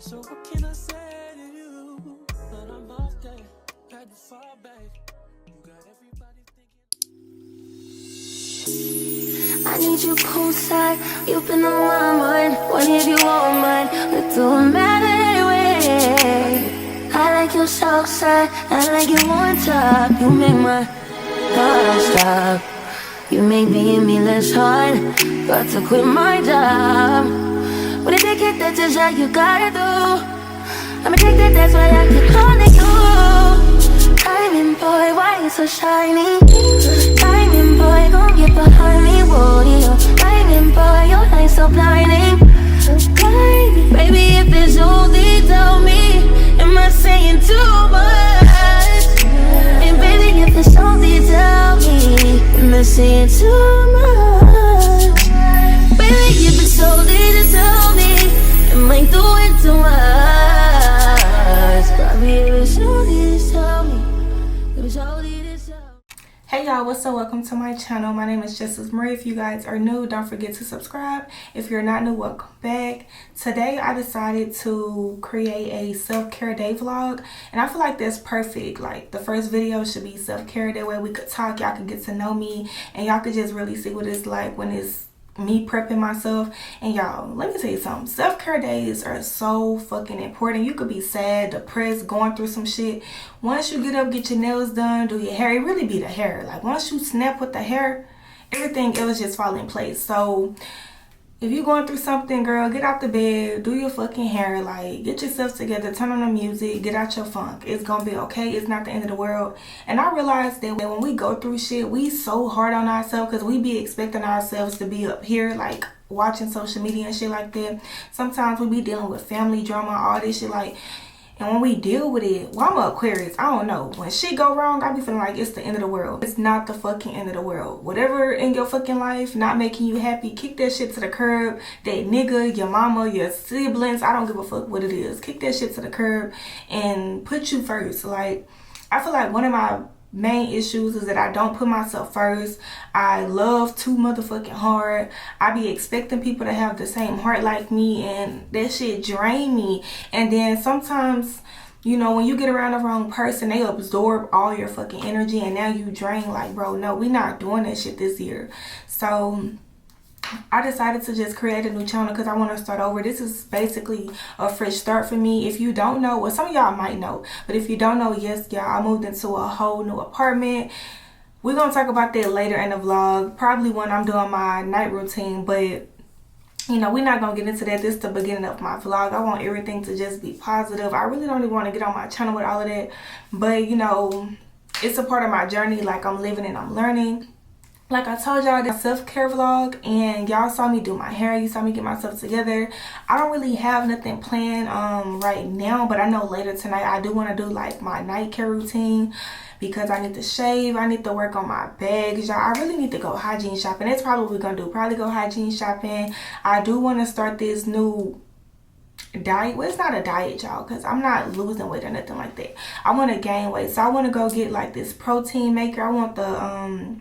So what can I say to you? But I'm off there, had to fall back. You got everybody thinking. I need you poolside, you've been on my mind. What if you want mine? It don't matter anyway. I like your south side, I like your one top. You make my heart stop. You make being me less hard. Got to quit my job. When I take it, that's just how you gotta do. I'm addicted, that's why I keep calling you. Diamond boy, why you so shiny? Diamond boy, gon' get behind me, whoa, yeah. Diamond boy, your light so blinding. Baby, if it's only, tell me, am I saying too much? And baby, if it's only, tell me, am I saying too much? Baby, if it's only to tell me, am I doing too much? Probably if it's only to tell me, if it's only to tell me. Hey y'all, what's up? Welcome to my channel. My name is Justice Marie. If you guys are new, don't forget to subscribe. If you're not new, welcome back. Today I decided to create a self-care day vlog, and I feel like that's perfect. Like, the first video should be self-care, that way we could talk, y'all could get to know me, and y'all could just really see what it's like when it's me prepping myself. And y'all, let me tell you something, self-care days are so fucking important. You could be sad, depressed, going through some shit. Once you get up, get your nails done, do your hair, it really be the hair. Like, once you snap with the hair, everything else just fall in place. So if you're going through something, girl, get out the bed, do your fucking hair, like, get yourself together, turn on the music, get out your funk. It's gonna be okay. It's not the end of the world. And I realized that when we go through shit, we so hard on ourselves because we be expecting ourselves to be up here, like, watching social media and shit like that. Sometimes we be dealing with family drama, all this shit, like, and when we deal with it, well, I'm an Aquarius, I don't know. When shit go wrong, I be feeling like it's the end of the world. It's not the fucking end of the world. Whatever in your fucking life not making you happy, kick that shit to the curb. That nigga, your mama, your siblings, I don't give a fuck what it is. Kick that shit to the curb and put you first. Like, I feel like one of my main issues is that I don't put myself first. I love too motherfucking hard. I be expecting people to have the same heart like me, and that shit drain me. And then sometimes, you know, when you get around the wrong person, they absorb all your fucking energy, and now you drain. Like, bro, no, we not doing that shit this year. So I decided to just create a new channel because I want to start over. This is basically a fresh start for me. If you don't know, well, some of y'all might know, but if you don't know, yes, y'all, I moved into a whole new apartment. We're going to talk about that later in the vlog, probably when I'm doing my night routine, but you know, we're not going to get into that. This is the beginning of my vlog. I want everything to just be positive. I really don't even want to get on my channel with all of that, but you know, it's a part of my journey. Like, I'm living and I'm learning. Like I told y'all, this self-care vlog, and y'all saw me do my hair, you saw me get myself together. I don't really have nothing planned right now, but I know later tonight I do want to do like my night care routine because I need to shave, I need to work on my bags, y'all. I really need to go hygiene shopping. That's probably what we're gonna do, probably go hygiene shopping. I do want to start this new diet. Well, it's not a diet, y'all, because I'm not losing weight or nothing like that. I want to gain weight, so I want to go get like this protein maker. I want the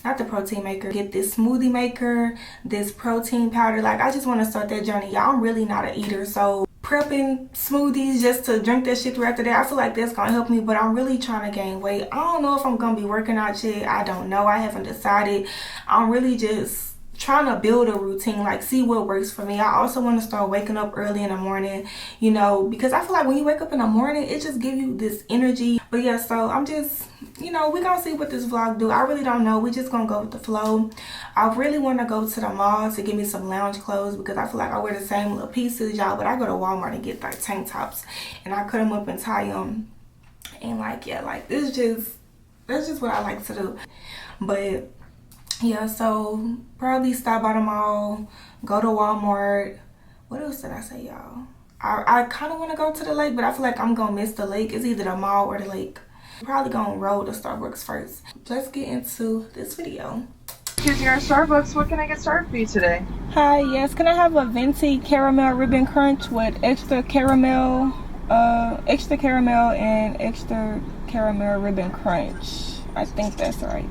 not the protein maker, get this smoothie maker, this protein powder. Like, I just want to start that journey, y'all. I'm really not an eater, so prepping smoothies just to drink that shit throughout the day, I feel like that's gonna help me. But I'm really trying to gain weight. I don't know if I'm gonna be working out yet. I don't know, I haven't decided. I'm really just trying to build a routine, like, see what works for me. I also want to start waking up early in the morning, you know, because I feel like when you wake up in the morning, it just gives you this energy. But yeah, so I'm just, you know, we're gonna see what this vlog do. I really don't know, we just gonna go with the flow. I really want to go to the mall to get me some lounge clothes because I feel like I wear the same little pieces, y'all, but I go to Walmart and get like tank tops and I cut them up and tie them, and like, yeah, like, that's just what I like to do. But yeah, so probably stop by the mall, go to Walmart. What else did I say, y'all? I kind of want to go to the lake, but I feel like I'm going to miss the lake. It's either the mall or the lake. Probably going to roll to Starbucks first. Let's get into this video. Choosing our Starbucks. What can I get started for you today? Hi, yes, can I have a venti caramel ribbon crunch with extra caramel and extra caramel ribbon crunch? I think that's right.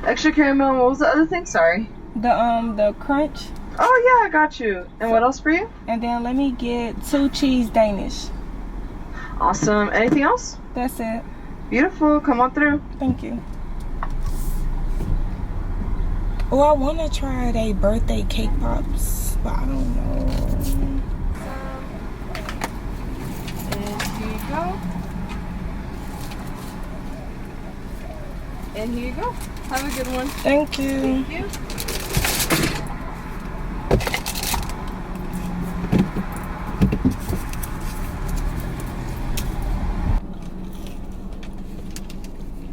Extra caramel. What was the other thing? Sorry. The crunch. Oh yeah, I got you. And what else for you? And then let me get 2 cheese Danish. Awesome. Anything else? That's it. Beautiful. Come on through. Thank you. Oh, I want to try their birthday cake pops, but I don't know. And here you go. And here you go. Have a good one. Thank you. Thank you.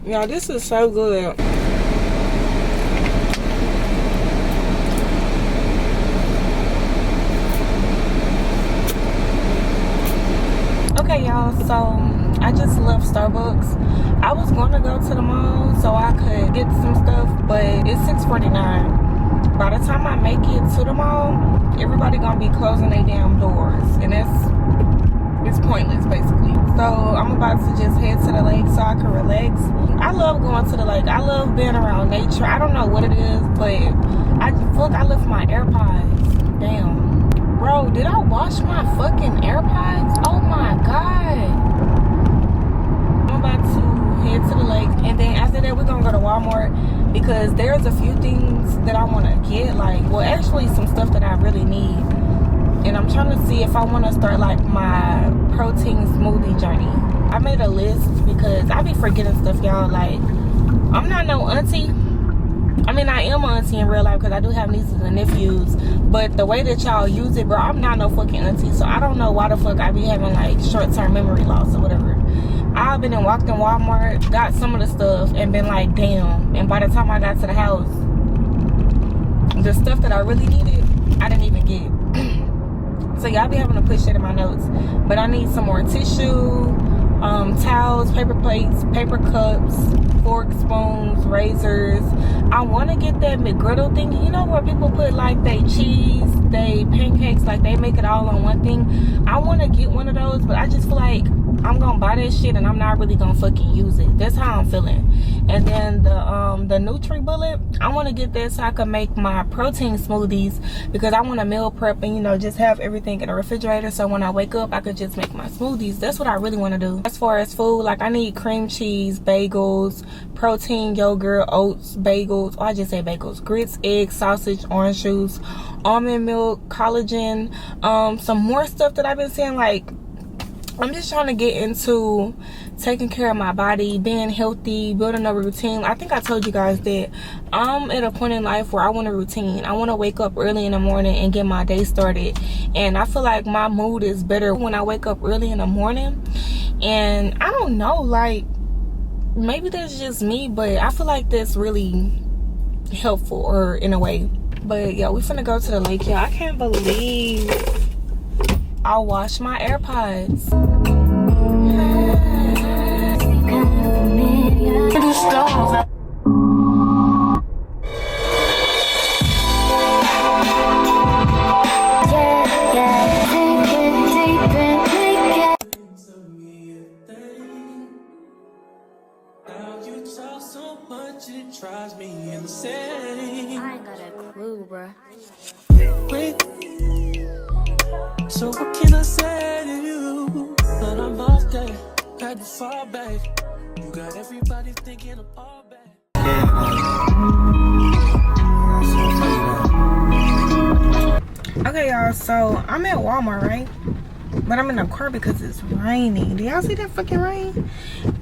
Yeah, this is so good. Okay, y'all, so I just left Starbucks. I was gonna go to the mall so I could get some stuff, but it's 6:49. By the time I make it to the mall, everybody gonna be closing their damn doors, and it's pointless basically. So I'm about to just head to the lake so I can relax. I love going to the lake. I love being around nature. I don't know what it is, but I feel like I left my AirPods. Damn. Bro, did I wash my fucking AirPods? Oh my god. I'm about to head to the lake, and then after that we're gonna go to Walmart because there's a few things that I want to get, like, well, actually some stuff that I really need. And I'm trying to see if I want to start like my protein smoothie journey. I made a list because I be forgetting stuff, y'all. Like, I'm not no auntie. I mean, I am an auntie in real life because I do have nieces and nephews. But the way that y'all use it, bro, I'm not no fucking auntie. So I don't know why the fuck I be having like short-term memory loss or whatever. I've been and walked in Walmart, got some of the stuff, and been like, damn. And by the time I got to the house, the stuff that I really needed, I didn't even get. So y'all be having to put shit in my notes. But I need some more tissue, towels, paper plates, paper cups, forks, spoons, razors. I want to get that McGriddle thing. You know where people put like they cheese, they pancakes, like they make it all on one thing. I want to get one of those, but I just feel like I'm gonna buy that shit and I'm not really gonna fucking use it. That's how I'm feeling. And then the NutriBullet, I want to get that so I can make my protein smoothies because I want to meal prep and, you know, just have everything in the refrigerator so when I wake up I could just make my smoothies. That's what I really want to do. As far as food, like I need cream cheese, bagels, protein yogurt, oats, bagels, I just say bagels, grits, eggs, sausage, orange juice, almond milk, collagen, some more stuff that I've been seeing. Like, I'm just trying to get into taking care of my body, being healthy, building a routine. I think I told you guys that I'm at a point in life where I want a routine. I want to wake up early in the morning and get my day started. And I feel like my mood is better when I wake up early in the morning. And I don't know, like, maybe that's just me, but I feel like that's really helpful, or in a way. But yeah, we finna go to the lake, y'all. I can't believe I washed my AirPods. Now you talk so much it drives me insane. I ain't got a clue, bruh. Wait. So what can I say to you? But I'm off that, had to fall back. You got everybody thinking I'm all bad. Okay, y'all, so I'm at Walmart, right? But I'm in the car because it's raining. Do y'all see that fucking rain?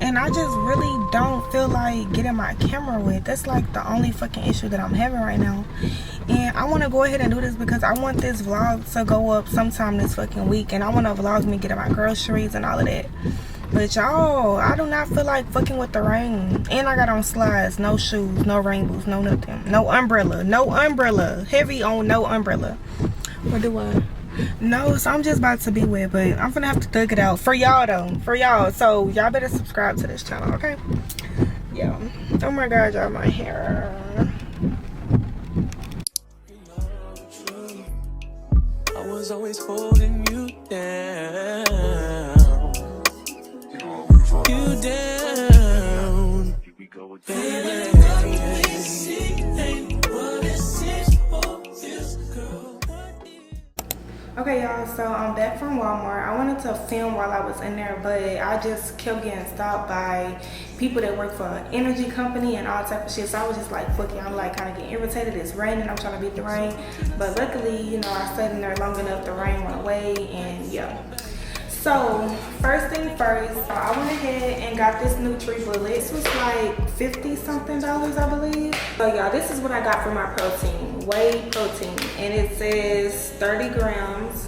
And I just really don't feel like getting my camera wet. That's like the only fucking issue that I'm having right now. And I want to go ahead and do this because I want this vlog to go up sometime this fucking week. And I want to vlog me getting my groceries and all of that. But y'all, I do not feel like fucking with the rain. And I got on slides, no shoes, no rain boots, no nothing. No umbrella, no umbrella. Heavy on no umbrella. What do I? No, so I'm just about to be wet, but I'm gonna have to thug it out for y'all though, for y'all. So y'all better subscribe to this channel, okay? Yeah. Oh my god, y'all, my hair. I was always holding you down. You down. Baby, ain't what it seems for this girl. Okay, y'all, so I'm back from Walmart. I wanted to film while I was in there, but I just kept getting stopped by people that work for an energy company and all type of shit. So I was just like, fuck it, I'm like kind of getting irritated. It's raining, I'm trying to beat the rain. But luckily, you know, I stayed in there long enough, the rain went away, and yeah. So first thing first, I went ahead and got this NutriBullet. This was like 50 something dollars, I believe. So y'all, this is what I got for my protein, whey protein, and it says 30 grams,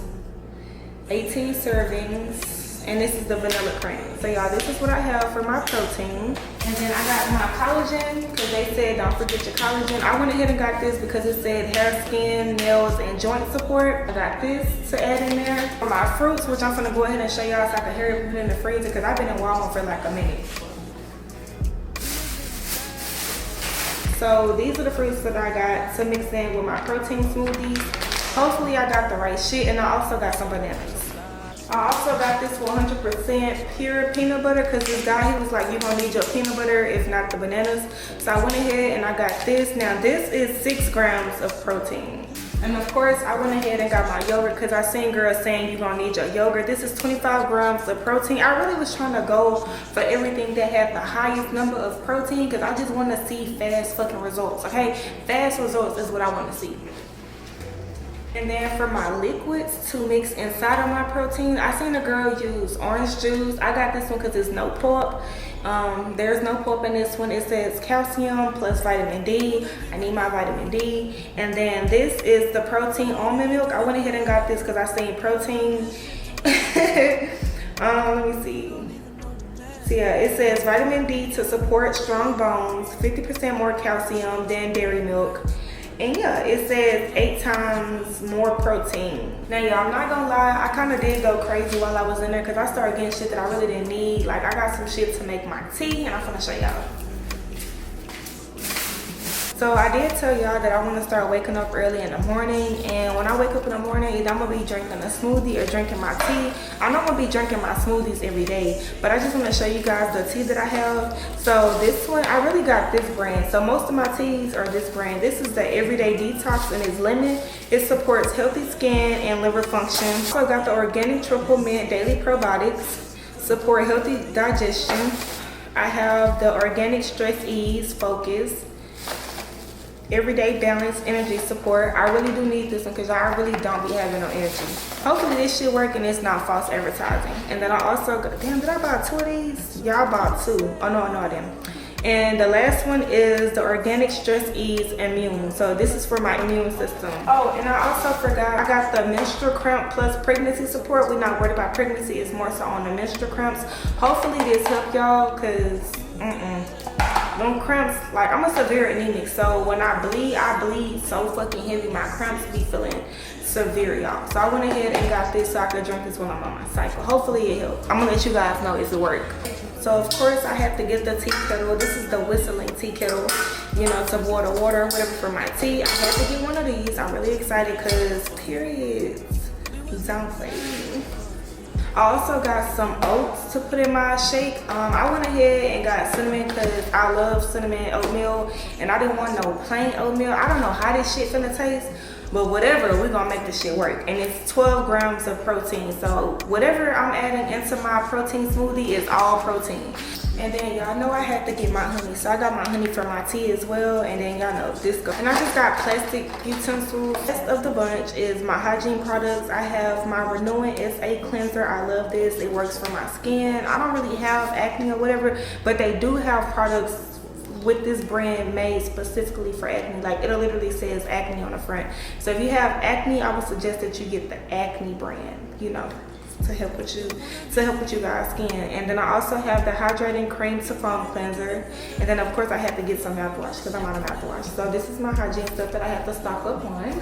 18 servings, and this is the vanilla cream. So y'all, this is what I have for my protein. And then I got my collagen, because they said don't forget your collagen. I went ahead and got this because it said hair, skin, nails, and joint support. I got this to add in there. For my fruits, which I'm gonna go ahead and show y'all so I can hurry up and put it in the freezer, because I've been in Walmart for like a minute. So these are the fruits that I got to mix in with my protein smoothies. Hopefully I got the right shit, and I also got some bananas. I also got this 100% pure peanut butter, because this guy, he was like, you're gonna need your peanut butter, if not the bananas. So I went ahead and I got this. Now this is 6 grams of protein. And of course, I went ahead and got my yogurt, because I seen girls saying you're gonna need your yogurt. This is 25 grams of protein. I really was trying to go for everything that had the highest number of protein, because I just want to see fast fucking results, okay? Fast results is what I want to see. And then for my liquids to mix inside of my protein, I seen a girl use orange juice. I got this one because it's no pulp. There's no pulp in this one. It says calcium plus vitamin D. I need my vitamin D. And then this is the protein almond milk. I went ahead and got this because I seen protein. Let me see. So yeah, it says vitamin D to support strong bones, 50% more calcium than dairy milk. And yeah, it says 8 times more protein. Now y'all, I'm not gonna lie, I kind of did go crazy while I was in there, because I started getting shit that I really didn't need. Like I got some shit to make my tea, and I'm gonna show y'all. So I did tell y'all that I want to start waking up early in the morning, and when I wake up in the morning, either I'm gonna be drinking a smoothie or drinking my tea. I know I'm gonna be drinking my smoothies every day, but I just want to show you guys the tea that I have. So this one, I really got this brand. So most of my teas are this brand. This is the Everyday Detox, and it's lemon. It supports healthy skin and liver function. So I got the Organic Triple Mint Daily Probiotics, support healthy digestion. I have the Organic Stress Ease Focus, Everyday Balance Energy Support. I really do need this one because I really don't be having no energy. Hopefully this shit work and it's not false advertising. And then I also got, damn, did I buy 2 of these? Y'all bought 2. Oh no, I didn't. And the last one is the Organic Stress Ease Immune. So this is for my immune system. Oh, and I also forgot, I got the menstrual cramp plus pregnancy support. We're not worried about pregnancy, it's more so on the menstrual cramps. Hopefully this help y'all, cause them cramps, like I'm a severe anemic, so when I bleed so fucking heavy. My cramps be feeling severe, y'all. So I went ahead and got this so I could drink this when I'm on my cycle. Hopefully it helps. I'm gonna let you guys know it's work. So of course I have to get the tea kettle. This is the whistling tea kettle, you know, to boil the water, whatever, for my tea. I had to get one of these. I'm really excited because periods don't play. I also got some oats to put in my shake. I went ahead and got cinnamon because I love cinnamon oatmeal, and I didn't want no plain oatmeal. I don't know how this shit finna taste, but whatever, we're gonna make this shit work. And it's 12 grams of protein, so whatever I'm adding into my protein smoothie is all protein. And then y'all know I had to get my honey, so I got my honey for my tea as well. And then y'all know this go. And I just got plastic utensils. Rest of the bunch is my hygiene products. I have my Renewing SA cleanser. I love this. It works for my skin. I don't really have acne or whatever, but they do have products with this brand made specifically for acne. Like it literally says acne on the front. So if you have acne, I would suggest that you get the acne brand, you know, to help with you guys' skin. And then I also have the hydrating cream to foam cleanser. And then of course I had to get some mouthwash because I'm out of mouthwash. So this is my hygiene stuff that I have to stock up on.